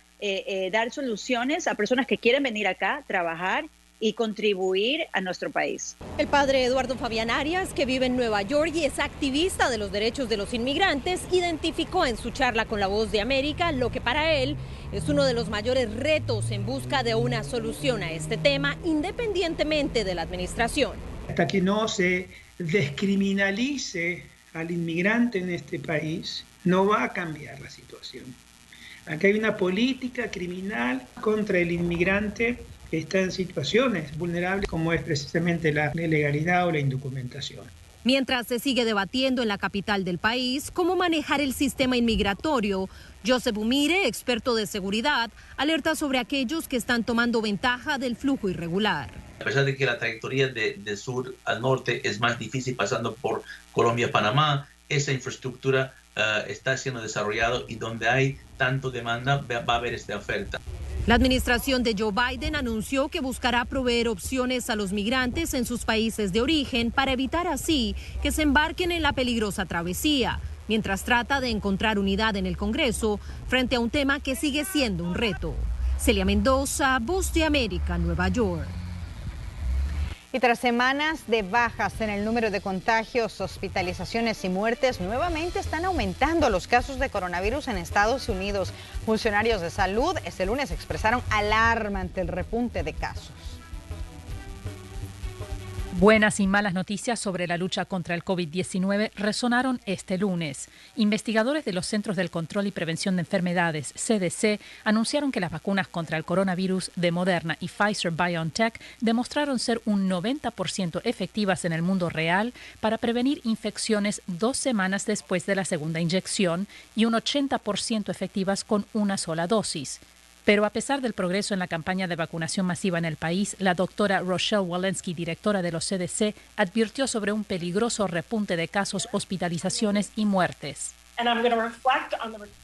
dar soluciones a personas que quieren venir acá, trabajar y contribuir a nuestro país. El padre Eduardo Fabián Arias, que vive en Nueva York y es activista de los derechos de los inmigrantes, identificó en su charla con La Voz de América lo que para él es uno de los mayores retos en busca de una solución a este tema, independientemente de la administración. Hasta que no se descriminalice al inmigrante en este país, no va a cambiar la situación. Aquí hay una política criminal contra el inmigrante que está en situaciones vulnerables como es precisamente la ilegalidad o la indocumentación. Mientras se sigue debatiendo en la capital del país cómo manejar el sistema inmigratorio, Joseph Umire, experto de seguridad, alerta sobre aquellos que están tomando ventaja del flujo irregular. A pesar de que la trayectoria de sur al norte es más difícil pasando por Colombia, Panamá, esa infraestructura está siendo desarrollado y donde hay tanto demanda va a haber esta oferta. La administración de Joe Biden anunció que buscará proveer opciones a los migrantes en sus países de origen para evitar así que se embarquen en la peligrosa travesía, mientras trata de encontrar unidad en el Congreso frente a un tema que sigue siendo un reto. Celia Mendoza, Voz de América, Nueva York. Y tras semanas de bajas en el número de contagios, hospitalizaciones y muertes, nuevamente están aumentando los casos de coronavirus en Estados Unidos. Funcionarios de salud este lunes expresaron alarma ante el repunte de casos. Buenas y malas noticias sobre la lucha contra el COVID-19 resonaron este lunes. Investigadores de los Centros del Control y Prevención de Enfermedades, CDC, anunciaron que las vacunas contra el coronavirus de Moderna y Pfizer-BioNTech demostraron ser un 90% efectivas en el mundo real para prevenir infecciones 2 semanas después de la segunda inyección y un 80% efectivas con una sola dosis. Pero a pesar del progreso en la campaña de vacunación masiva en el país, la doctora Rochelle Walensky, directora de los CDC, advirtió sobre un peligroso repunte de casos, hospitalizaciones y muertes.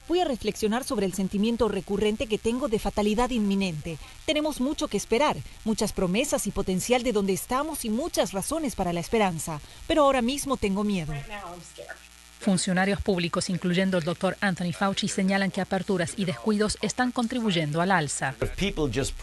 Voy a reflexionar sobre el sentimiento recurrente que tengo de fatalidad inminente. Tenemos mucho que esperar, muchas promesas y potencial de donde estamos y muchas razones para la esperanza, pero ahora mismo tengo miedo. Funcionarios públicos, incluyendo el doctor Anthony Fauci, señalan que aperturas y descuidos están contribuyendo al alza.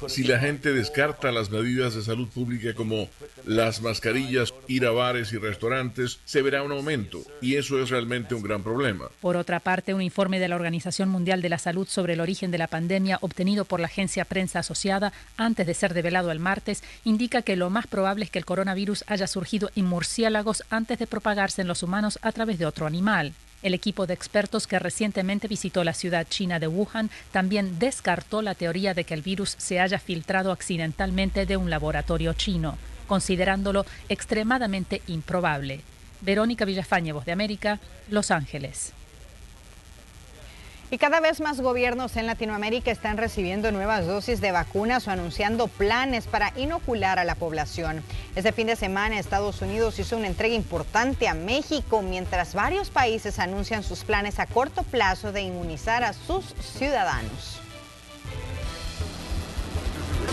Si la gente descarta las medidas de salud pública como las mascarillas, ir a bares y restaurantes, se verá un aumento, y eso es realmente un gran problema. Por otra parte, un informe de la Organización Mundial de la Salud sobre el origen de la pandemia, obtenido por la agencia Prensa Asociada antes de ser revelado el martes, indica que lo más probable es que el coronavirus haya surgido en murciélagos antes de propagarse en los humanos a través de otro animal. El equipo de expertos que recientemente visitó la ciudad china de Wuhan también descartó la teoría de que el virus se haya filtrado accidentalmente de un laboratorio chino, considerándolo extremadamente improbable. Verónica Villafañe, Voz de América, Los Ángeles. Y cada vez más gobiernos en Latinoamérica están recibiendo nuevas dosis de vacunas o anunciando planes para inocular a la población. Este fin de semana Estados Unidos hizo una entrega importante a México, mientras varios países anuncian sus planes a corto plazo de inmunizar a sus ciudadanos.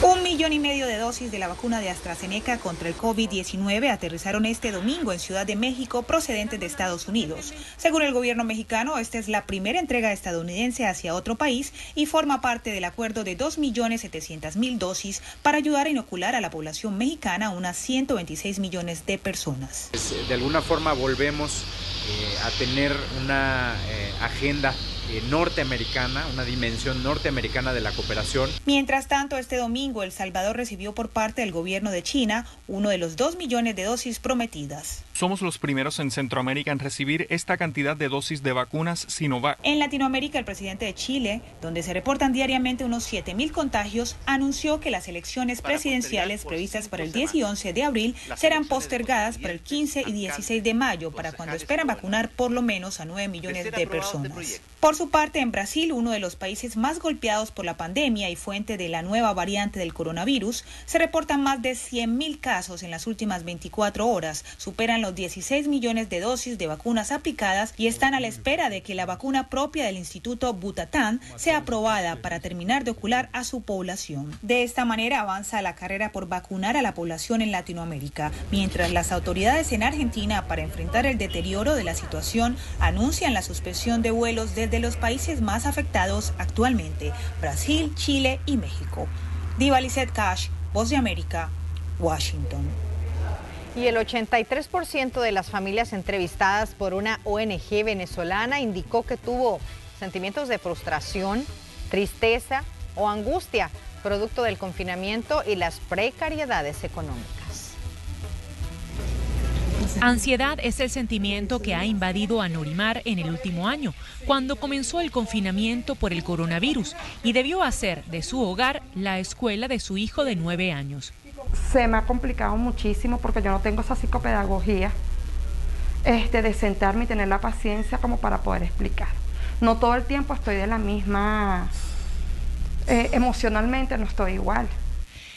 1,5 millones de dosis de la vacuna de AstraZeneca contra el COVID-19 aterrizaron este domingo en Ciudad de México procedentes de Estados Unidos. Según el gobierno mexicano, esta es la primera entrega estadounidense hacia otro país y forma parte del acuerdo de 2.700.000 dosis para ayudar a inocular a la población mexicana, unas 126 millones de personas. De alguna forma volvemos a tener una agenda norteamericana, una dimensión norteamericana de la cooperación. Mientras tanto, este domingo El Salvador recibió por parte del gobierno de China uno de los 2 millones de dosis prometidas. Somos los primeros en Centroamérica en recibir esta cantidad de dosis de vacunas Sinovac. En Latinoamérica, el presidente de Chile, donde se reportan diariamente unos 7.000 contagios, anunció que las elecciones presidenciales previstas para el 10 y 11 de abril serán postergadas para el 15 y 16 de mayo, para cuando esperan vacunar por lo menos a 9 millones de personas. Por su parte, en Brasil, uno de los países más golpeados por la pandemia y fuente de la nueva variante del coronavirus, se reportan más de 100.000 casos en las últimas 24 horas, superan los 16 millones de dosis de vacunas aplicadas y están a la espera de que la vacuna propia del Instituto Butantan sea aprobada para terminar de ocular a su población. De esta manera avanza la carrera por vacunar a la población en Latinoamérica, mientras las autoridades en Argentina, para enfrentar el deterioro de la situación, anuncian la suspensión de vuelos desde los países más afectados actualmente, Brasil, Chile y México. Diva Lizeth Cash, Voz de América, Washington. Y el 83% de las familias entrevistadas por una ONG venezolana indicó que tuvo sentimientos de frustración, tristeza o angustia producto del confinamiento y las precariedades económicas. Ansiedad es el sentimiento que ha invadido a Norimar en el último año, cuando comenzó el confinamiento por el coronavirus y debió hacer de su hogar la escuela de su hijo de 9 años. Se me ha complicado muchísimo porque yo no tengo esa psicopedagogía de sentarme y tener la paciencia como para poder explicar. No todo el tiempo estoy de la misma, emocionalmente no estoy igual.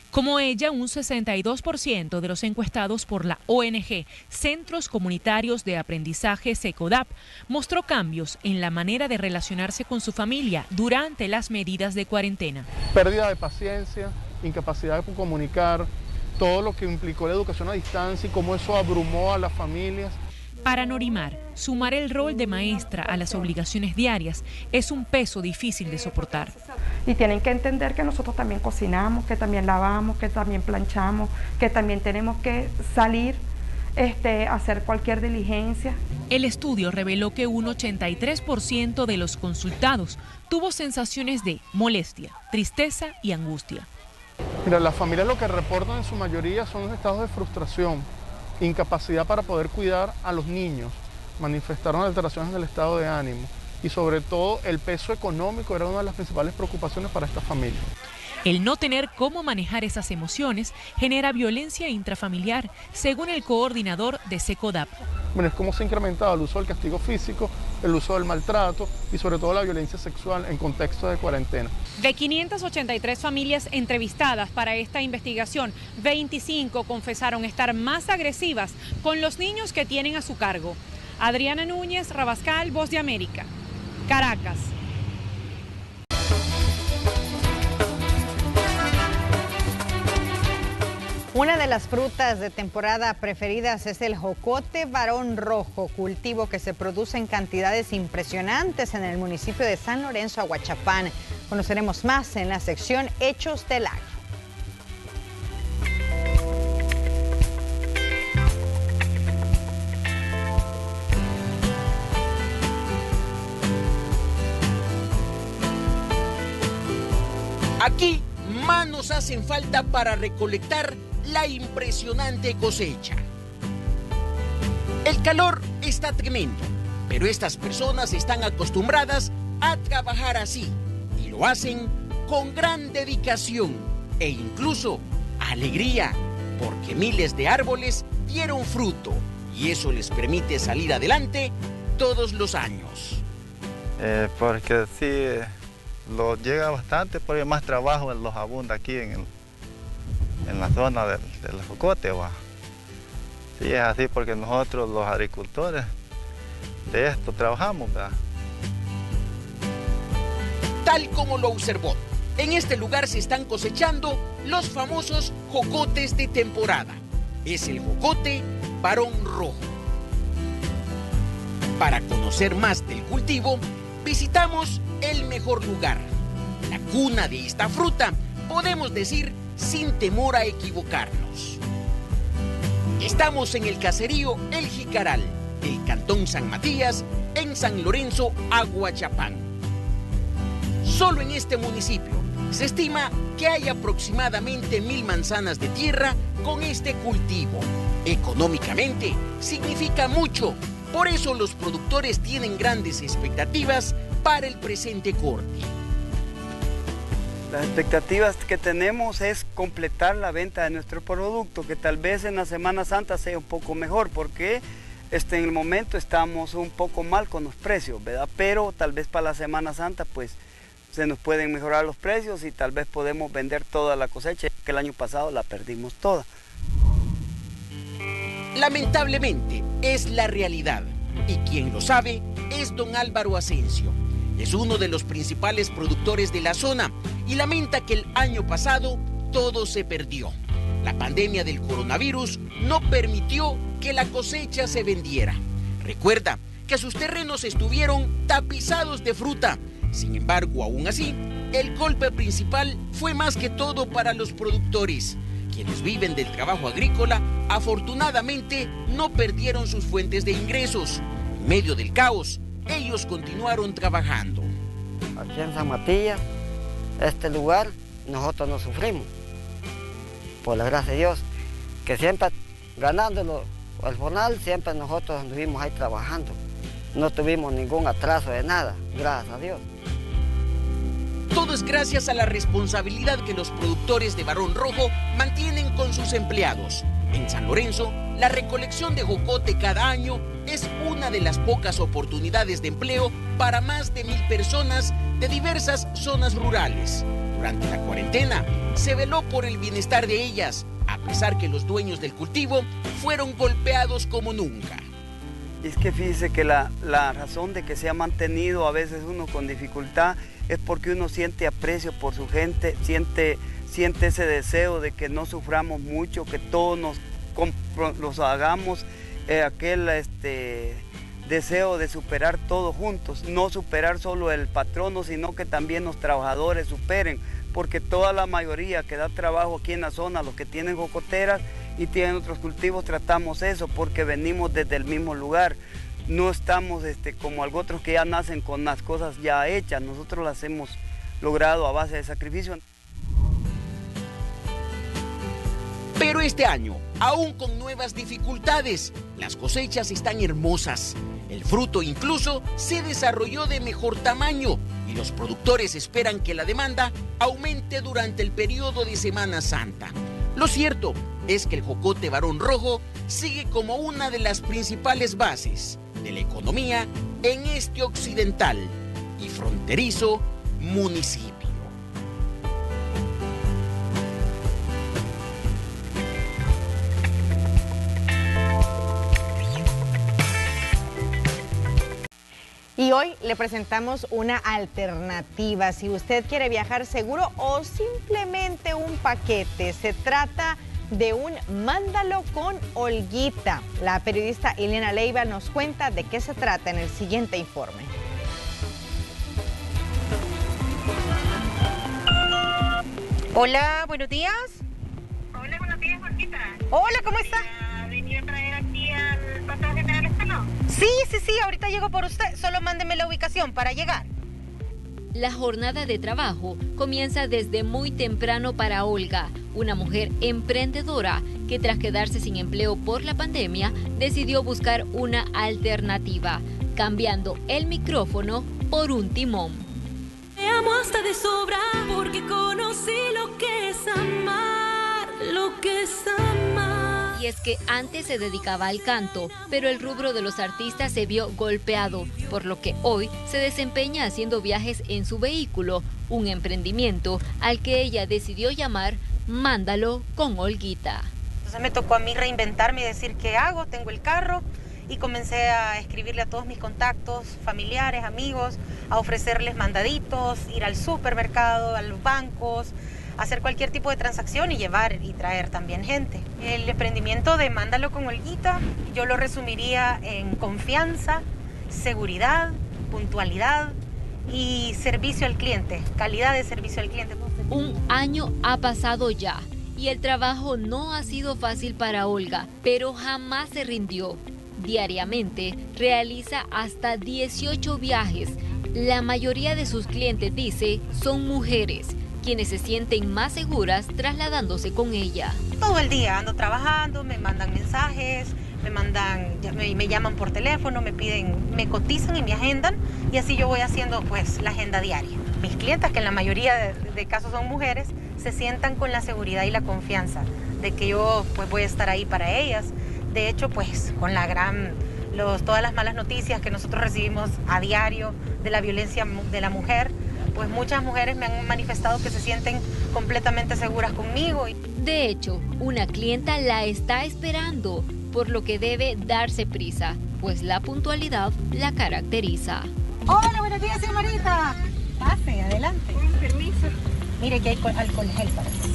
Como ella, un 62% de los encuestados por la ONG Centros Comunitarios de Aprendizaje SECODAP mostró cambios en la manera de relacionarse con su familia durante las medidas de cuarentena. Pérdida de paciencia, incapacidad de comunicar, todo lo que implicó la educación a distancia y cómo eso abrumó a las familias. Para Norimar, sumar el rol de maestra a las obligaciones diarias es un peso difícil de soportar. Y tienen que entender que nosotros también cocinamos, que también lavamos, que también planchamos, que también tenemos que salir a hacer cualquier diligencia. El estudio reveló que un 83% de los consultados tuvo sensaciones de molestia, tristeza y angustia. Mira, las familias lo que reportan en su mayoría son estados de frustración, incapacidad para poder cuidar a los niños, manifestaron alteraciones del estado de ánimo y sobre todo el peso económico era una de las principales preocupaciones para estas familias. El no tener cómo manejar esas emociones genera violencia intrafamiliar, según el coordinador de SECODAP. Bueno, es como se ha incrementado el uso del castigo físico, el uso del maltrato y sobre todo la violencia sexual en contexto de cuarentena. De 583 familias entrevistadas para esta investigación, 25 confesaron estar más agresivas con los niños que tienen a su cargo. Adriana Núñez, Rabascal, Voz de América, Caracas. Una de las frutas de temporada preferidas es el jocote varón rojo, cultivo que se produce en cantidades impresionantes en el municipio de San Lorenzo, Aguachapán. Conoceremos más en la sección Hechos del Agro. Aquí manos hacen falta para recolectar la impresionante cosecha. El calor está tremendo, pero estas personas están acostumbradas a trabajar así y lo hacen con gran dedicación e incluso alegría, porque miles de árboles dieron fruto y eso les permite salir adelante todos los años. Porque sí, lo llega bastante, porque más trabajo los abunda aquí en la zona del jocote. Sí, es así porque nosotros los agricultores de esto trabajamos, ¿verdad? Tal como lo observó, en este lugar se están cosechando los famosos jocotes de temporada. Es el jocote varón rojo. Para conocer más del cultivo, visitamos el mejor lugar, la cuna de esta fruta, podemos decir sin temor a equivocarnos. Estamos en el caserío El Jicaral, del cantón San Matías, en San Lorenzo, Aguachapán. Solo en este municipio se estima que hay aproximadamente 1000 manzanas de tierra con este cultivo. Económicamente significa mucho, por eso los productores tienen grandes expectativas para el presente corte. Las expectativas que tenemos es completar la venta de nuestro producto, que tal vez en la Semana Santa sea un poco mejor, porque en el momento estamos un poco mal con los precios, ¿verdad? Pero tal vez para la Semana Santa pues se nos pueden mejorar los precios y tal vez podemos vender toda la cosecha, que el año pasado la perdimos toda. Lamentablemente es la realidad, y quien lo sabe es don Álvaro Asensio. Es uno de los principales productores de la zona y lamenta que el año pasado todo se perdió. La pandemia del coronavirus no permitió que la cosecha se vendiera. Recuerda que sus terrenos estuvieron tapizados de fruta. Sin embargo, aún así, el golpe principal fue más que todo para los productores. Quienes viven del trabajo agrícola, afortunadamente, no perdieron sus fuentes de ingresos. En medio del caos, ellos continuaron trabajando. Aquí en San Matías, este lugar, nosotros no sufrimos. Por la gracia de Dios, que siempre ganándolo al jornal, siempre nosotros estuvimos ahí trabajando. No tuvimos ningún atraso de nada, gracias a Dios. Todo es gracias a la responsabilidad que los productores de varón rojo mantienen con sus empleados. En San Lorenzo, la recolección de jocote cada año es una de las pocas oportunidades de empleo para más de 1000 personas de diversas zonas rurales. Durante la cuarentena, se veló por el bienestar de ellas, a pesar que los dueños del cultivo fueron golpeados como nunca. Es que fíjese que la razón de que se ha mantenido a veces uno con dificultad es porque uno siente aprecio por su gente, siente ese deseo de que no suframos mucho, que todos nos hagamos aquel deseo de superar todos juntos, no superar solo el patrono, sino que también los trabajadores superen, porque toda la mayoría que da trabajo aquí en la zona, los que tienen jocoteras y tienen otros cultivos, tratamos eso porque venimos desde el mismo lugar. No estamos como otros que ya nacen con las cosas ya hechas, nosotros las hemos logrado a base de sacrificio. Pero este año, aún con nuevas dificultades, las cosechas están hermosas. El fruto incluso se desarrolló de mejor tamaño y los productores esperan que la demanda aumente durante el periodo de Semana Santa. Lo cierto es que el jocote varón rojo sigue como una de las principales bases de la economía en este occidental y fronterizo municipio. Y hoy le presentamos una alternativa. Si usted quiere viajar seguro o simplemente un paquete, se trata de un mándalo con Olguita. La periodista Ileana Leiva nos cuenta de qué se trata en el siguiente informe. Hola, buenos días. Hola, buenos días, Olguita. Hola, ¿cómo está? ¿Venía a traer aquí al Paseo General Escalón? Sí, ahorita llego por usted. Solo mándeme la ubicación para llegar. La jornada de trabajo comienza desde muy temprano para Olga, una mujer emprendedora que tras quedarse sin empleo por la pandemia decidió buscar una alternativa, cambiando el micrófono por un timón. Te amo hasta de sobra porque conocí lo que es amar, lo que es amar. Y es que antes se dedicaba al canto, pero el rubro de los artistas se vio golpeado, por lo que hoy se desempeña haciendo viajes en su vehículo, un emprendimiento al que ella decidió llamar Mándalo con Olguita. Entonces me tocó a mí reinventarme y decir qué hago, tengo el carro, y comencé a escribirle a todos mis contactos, familiares, amigos, a ofrecerles mandaditos, ir al supermercado, a los bancos, hacer cualquier tipo de transacción y llevar y traer también gente. El emprendimiento de Mándalo con Olguita, yo lo resumiría en confianza, seguridad, puntualidad y servicio al cliente, calidad de servicio al cliente. Un año ha pasado ya y el trabajo no ha sido fácil para Olga, pero jamás se rindió. Diariamente realiza hasta 18 viajes. La mayoría de sus clientes, dice, son mujeres, quienes se sienten más seguras trasladándose con ella. Todo el día ando trabajando, me mandan mensajes, me llaman por teléfono, me cotizan y me agendan, y así yo voy haciendo pues la agenda diaria. Mis clientas, que en la mayoría de casos son mujeres, se sientan con la seguridad y la confianza de que yo pues voy a estar ahí para ellas. De hecho, pues con todas las malas noticias que nosotros recibimos a diario de la violencia de la mujer, pues muchas mujeres me han manifestado que se sienten completamente seguras conmigo. De hecho, una clienta la está esperando, por lo que debe darse prisa, pues la puntualidad la caracteriza. Hola, buenos días, señorita. Pase, adelante. Con permiso. Mire que hay alcohol gel para usted.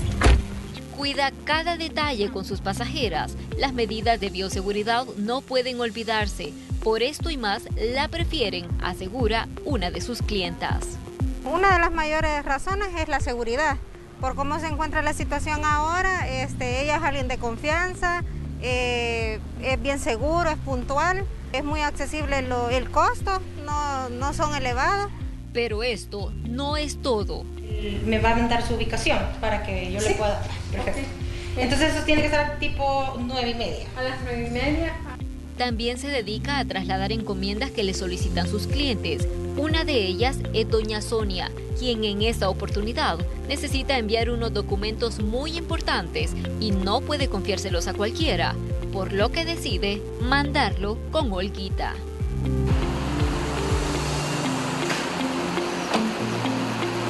Cuida cada detalle con sus pasajeras. Las medidas de bioseguridad no pueden olvidarse. Por esto y más, la prefieren, asegura una de sus clientas. Una de las mayores razones es la seguridad. Por cómo se encuentra la situación ahora, ella es alguien de confianza, es bien seguro, es puntual, es muy accesible el costo, no son elevados. Pero esto no es todo. Me va a dar su ubicación para que yo le pueda... Perfecto. Okay. Entonces eso tiene que ser tipo 9:30. A las 9:30. También se dedica a trasladar encomiendas que le solicitan sus clientes. Una de ellas es doña Sonia, quien en esta oportunidad necesita enviar unos documentos muy importantes y no puede confiárselos a cualquiera, por lo que decide mandarlo con Olguita.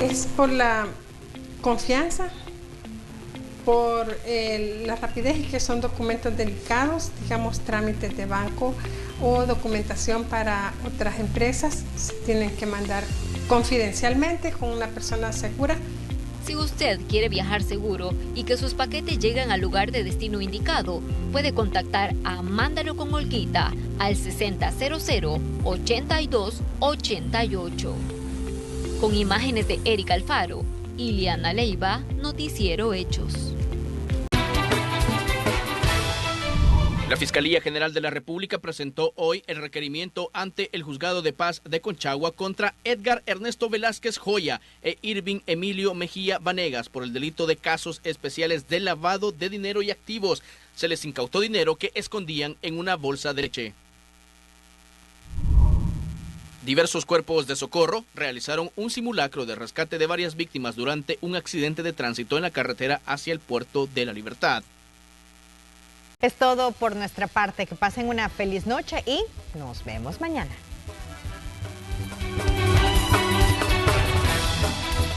Es por la confianza, por la rapidez y que son documentos delicados, digamos trámites de banco o documentación para otras empresas, se tienen que mandar confidencialmente con una persona segura. Si usted quiere viajar seguro y que sus paquetes lleguen al lugar de destino indicado, puede contactar a Mándalo con Olguita al 6000-8288. Con imágenes de Erika Alfaro, Ileana Leiva, Noticiero Hechos. La Fiscalía General de la República presentó hoy el requerimiento ante el Juzgado de Paz de Conchagua contra Edgar Ernesto Velázquez Joya e Irving Emilio Mejía Vanegas por el delito de casos especiales de lavado de dinero y activos. Se les incautó dinero que escondían en una bolsa de leche. Diversos cuerpos de socorro realizaron un simulacro de rescate de varias víctimas durante un accidente de tránsito en la carretera hacia el Puerto de la Libertad. Es todo por nuestra parte. Que pasen una feliz noche y nos vemos mañana.